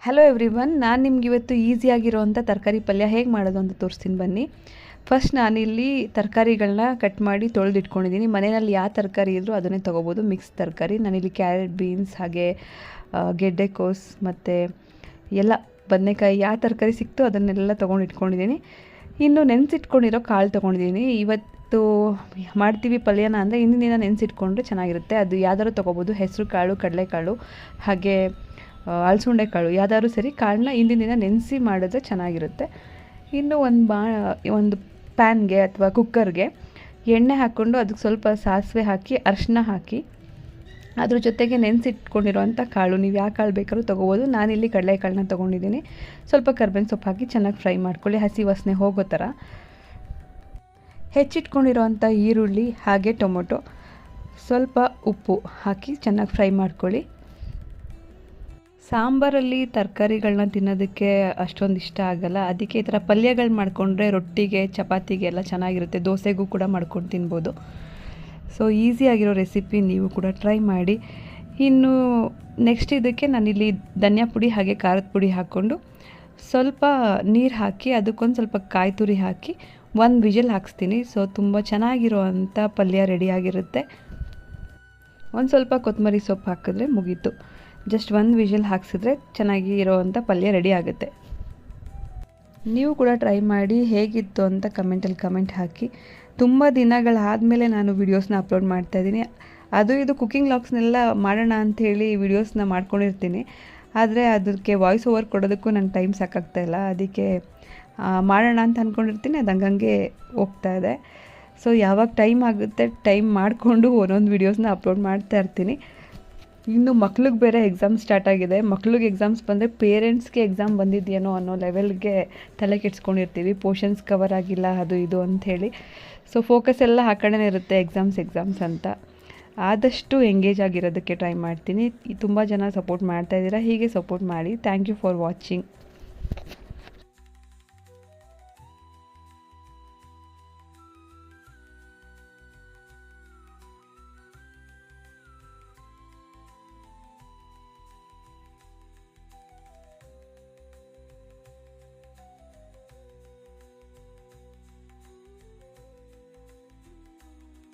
Hello everyone, ನಾನು ನಿಮ್ಗೆ ಇವತ್ತು ಈಸಿಯಾಗಿರೋವಂಥ ತರಕಾರಿ ಪಲ್ಯ ಹೇಗೆ ಮಾಡೋದು ಅಂತ ತೋರಿಸ್ತೀನಿ ಬನ್ನಿ. ಫಸ್ಟ್ ನಾನಿಲ್ಲಿ ತರಕಾರಿಗಳನ್ನ ಕಟ್ ಮಾಡಿ ತೊಳೆದಿಟ್ಕೊಂಡಿದ್ದೀನಿ. ಮನೆಯಲ್ಲಿ ಯಾವ ತರಕಾರಿ ಇದ್ದರೂ ಅದನ್ನೇ ತೊಗೋಬೋದು, ಮಿಕ್ಸ್ ತರಕಾರಿ. ನಾನಿಲ್ಲಿ ಕ್ಯಾರೆಟ್, ಬೀನ್ಸ್, ಹಾಗೆ ಗೆಡ್ಡೆಕೋಸು ಮತ್ತು ಎಲ್ಲ ಬದನೆಕಾಯಿ ಯಾವ ತರಕಾರಿ ಸಿಕ್ತು ಅದನ್ನೆಲ್ಲ ತೊಗೊಂಡು ಇಟ್ಕೊಂಡಿದ್ದೀನಿ. ಇನ್ನು ನೆನೆಸಿಟ್ಕೊಂಡಿರೋ ಕಾಳು ತೊಗೊಂಡಿದ್ದೀನಿ. ಇವತ್ತು ಮಾಡ್ತೀವಿ ಪಲ್ಯನ ಅಂದರೆ ಹಿಂದಿನ ದಿನ ನೆನೆಸಿಟ್ಕೊಂಡ್ರೆ ಚೆನ್ನಾಗಿರುತ್ತೆ. ಅದು ಯಾವ್ದಾದ್ರು ತೊಗೋಬೋದು, ಹೆಸರು ಕಾಳು, ಕಡಲೆಕಾಳು, ಹಾಗೆ ಅಲಸಂಡೆ ಕಾಳು ಯಾವ್ದಾದ್ರು ಸರಿ. ಕಾಳನ್ನ ಹಿಂದಿನ ದಿನ ನೆನೆಸಿ ಮಾಡಿದ್ರೆ ಚೆನ್ನಾಗಿರುತ್ತೆ. ಇನ್ನು ಒಂದು ಪ್ಯಾನ್ಗೆ ಅಥವಾ ಕುಕ್ಕರ್ಗೆ ಎಣ್ಣೆ ಹಾಕ್ಕೊಂಡು ಅದಕ್ಕೆ ಸ್ವಲ್ಪ ಸಾಸಿವೆ ಹಾಕಿ, ಅರಿಶಿನ ಹಾಕಿ, ಅದ್ರ ಜೊತೆಗೆ ನೆನೆಸಿಟ್ಕೊಂಡಿರೋವಂಥ ಕಾಳು, ನೀವು ಯಾವ ಕಾಳು ಬೇಕಾದ್ರೂ ತೊಗೋಬೋದು. ನಾನಿಲ್ಲಿ ಕಡಲೆಕಾಳನ್ನ ತೊಗೊಂಡಿದ್ದೀನಿ. ಸ್ವಲ್ಪ ಕರ್ಬೇವಿನ ಸೊಪ್ಪು ಹಾಕಿ ಚೆನ್ನಾಗಿ ಫ್ರೈ ಮಾಡ್ಕೊಳ್ಳಿ, ಹಸಿ ವಾಸನೆ ಹೋಗೋ ಥರ. ಹೆಚ್ಚಿಟ್ಕೊಂಡಿರೋವಂಥ ಈರುಳ್ಳಿ ಹಾಗೆ ಟೊಮೊಟೊ, ಸ್ವಲ್ಪ ಉಪ್ಪು ಹಾಕಿ ಚೆನ್ನಾಗಿ ಫ್ರೈ ಮಾಡ್ಕೊಳ್ಳಿ. ಸಾಂಬಾರಲ್ಲಿ ತರಕಾರಿಗಳನ್ನ ತಿನ್ನೋದಕ್ಕೆ ಅಷ್ಟೊಂದು ಇಷ್ಟ ಆಗಲ್ಲ, ಅದಕ್ಕೆ ಈ ಥರ ಪಲ್ಯಗಳು ಮಾಡಿಕೊಂಡ್ರೆ ರೊಟ್ಟಿಗೆ, ಚಪಾತಿಗೆ ಎಲ್ಲ ಚೆನ್ನಾಗಿರುತ್ತೆ. ದೋಸೆಗೂ ಕೂಡ ಮಾಡ್ಕೊಂಡು ತಿನ್ಬೋದು. ಸೊ ಈಸಿಯಾಗಿರೋ ರೆಸಿಪಿ, ನೀವು ಕೂಡ ಟ್ರೈ ಮಾಡಿ. ಇನ್ನು ನೆಕ್ಸ್ಟ್ ಇದಕ್ಕೆ ನಾನಿಲ್ಲಿ ಧನಿಯಾ ಪುಡಿ ಹಾಗೆ ಖಾರದ ಪುಡಿ ಹಾಕ್ಕೊಂಡು ಸ್ವಲ್ಪ ನೀರು ಹಾಕಿ, ಅದಕ್ಕೊಂದು ಸ್ವಲ್ಪ ಕಾಯಿ ತುರಿ ಹಾಕಿ 1 ವಿಷಲ್ ಹಾಕ್ಸ್ತೀನಿ. ಸೊ ತುಂಬ ಚೆನ್ನಾಗಿರೋವಂಥ ಪಲ್ಯ ರೆಡಿಯಾಗಿರುತ್ತೆ. ಒಂದು ಸ್ವಲ್ಪ ಕೊತ್ತಂಬರಿ ಸೊಪ್ಪು ಹಾಕಿದ್ರೆ ಮುಗೀತು. ಜಸ್ಟ್ 1 ವಿಷಲ್ ಹಾಕ್ಸಿದ್ರೆ ಚೆನ್ನಾಗಿ ಇರೋವಂಥ ಪಲ್ಯ ರೆಡಿ ಆಗುತ್ತೆ. ನೀವು ಕೂಡ ಟ್ರೈ ಮಾಡಿ, ಹೇಗಿತ್ತು ಅಂತ ಕಮೆಂಟಲ್ಲಿ ಕಮೆಂಟ್ ಹಾಕಿ. ತುಂಬ ದಿನಗಳಾದಮೇಲೆ ನಾನು ವೀಡಿಯೋಸ್ನ ಅಪ್ಲೋಡ್ ಮಾಡ್ತಾಯಿದ್ದೀನಿ. ಅದು ಇದು ಕುಕ್ಕಿಂಗ್ ವ್ಲಾಗ್ಸ್ನೆಲ್ಲ ಮಾಡೋಣ ಅಂಥೇಳಿ ವೀಡಿಯೋಸ್ನ ಮಾಡ್ಕೊಂಡಿರ್ತೀನಿ. ಆದರೆ ಅದಕ್ಕೆ ವಾಯ್ಸ್ ಓವರ್ ಕೊಡೋದಕ್ಕೂ ನಂಗೆ ಟೈಮ್ ಸಾಕಾಗ್ತಾಯಿಲ್ಲ. ಅದಕ್ಕೆ ಮಾಡೋಣ ಅಂತ ಅಂದ್ಕೊಂಡಿರ್ತೀನಿ, ಅದು ಹಂಗಂಗೆ ಹೋಗ್ತಾಯಿದೆ. ಸೊ ಯಾವಾಗ ಟೈಮ್ ಆಗುತ್ತೆ ಟೈಮ್ ಮಾಡಿಕೊಂಡು ಒಂದೊಂದು ವೀಡಿಯೋಸ್ನ ಅಪ್ಲೋಡ್ ಮಾಡ್ತಾ ಇರ್ತೀನಿ. ಇನ್ನು ಮಕ್ಳಿಗೆ ಬೇರೆ ಎಕ್ಸಾಮ್ ಸ್ಟಾರ್ಟ್ ಆಗಿದೆ. ಮಕ್ಳಿಗೆ ಎಕ್ಸಾಮ್ಸ್ ಬಂದರೆ ಪೇರೆಂಟ್ಸ್ಗೆ ಎಕ್ಸಾಮ್ ಬಂದಿದೆಯೇನೋ ಅನ್ನೋ ಲೆವೆಲ್ಗೆ ತಲೆ ಕೆಡ್ಸ್ಕೊಂಡಿರ್ತೀವಿ. ಪೋರ್ಷನ್ಸ್ ಕವರ್ ಆಗಿಲ್ಲ, ಅದು ಇದು ಅಂಥೇಳಿ. ಸೊ ಫೋಕಸ್ ಎಲ್ಲ ಆ ಕಡೆನೇ ಇರುತ್ತೆ, ಎಕ್ಸಾಮ್ಸ್ ಅಂತ. ಆದಷ್ಟು ಎಂಗೇಜ್ ಆಗಿರೋದಕ್ಕೆ ಟ್ರೈ ಮಾಡ್ತೀನಿ. ತುಂಬ ಜನ ಸಪೋರ್ಟ್ ಮಾಡ್ತಾಯಿದ್ದೀರಾ, ಹೀಗೆ ಸಪೋರ್ಟ್ ಮಾಡಿ. Thank you for watching.